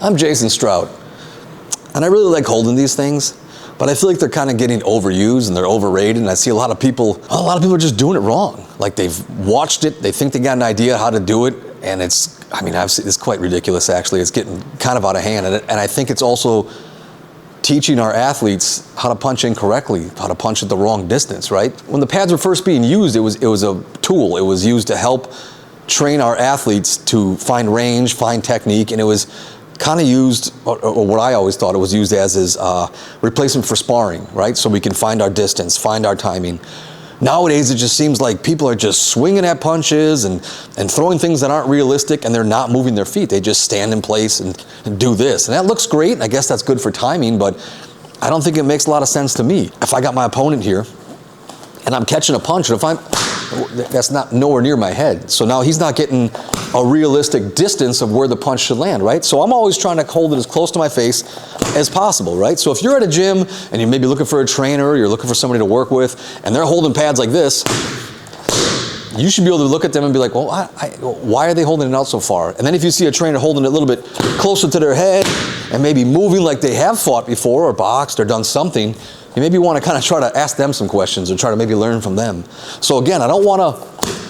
I'm Jason Strout, and I really like holding these things, but I feel like they're kind of getting overused and they're overrated, and I see a lot of people are just doing it wrong. Like they've watched it, they think they got an idea how to do it, and it's quite ridiculous actually. It's getting kind of out of hand, and I think it's also teaching our athletes how to punch incorrectly, how to punch at the wrong distance, right? When the pads were first being used, it was a tool. It was used to help train our athletes to find range, find technique, and it was kind of used, or what I always thought it was used as, is replacement for sparring, right? So we can find our distance, find our timing. Nowadays, it just seems like people are just swinging at punches and throwing things that aren't realistic, and they're not moving their feet. They just stand in place and do this. And that looks great, and I guess that's good for timing, but I don't think it makes a lot of sense to me. If I got my opponent here, and I'm catching a punch, and that's not nowhere near my head. So now he's not getting a realistic distance of where the punch should land, right? So I'm always trying to hold it as close to my face as possible, right? So if you're at a gym and you're maybe looking for a trainer, you're looking for somebody to work with, and they're holding pads like this, you should be able to look at them and be like, well, why are they holding it out so far? And then if you see a trainer holding it a little bit closer to their head and maybe moving like they have fought before or boxed or done something, you maybe want to kind of try to ask them some questions or try to maybe learn from them. So again, I don't want to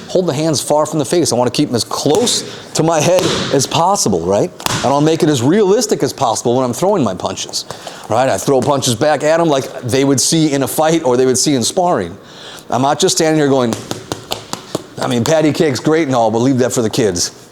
hold the hands far from the face. I want to keep them as close to my head as possible, right? And I'll make it as realistic as possible when I'm throwing my punches, right? I throw punches back at them like they would see in a fight or they would see in sparring. I'm not just standing here going, patty cake's great and all, but leave that for the kids.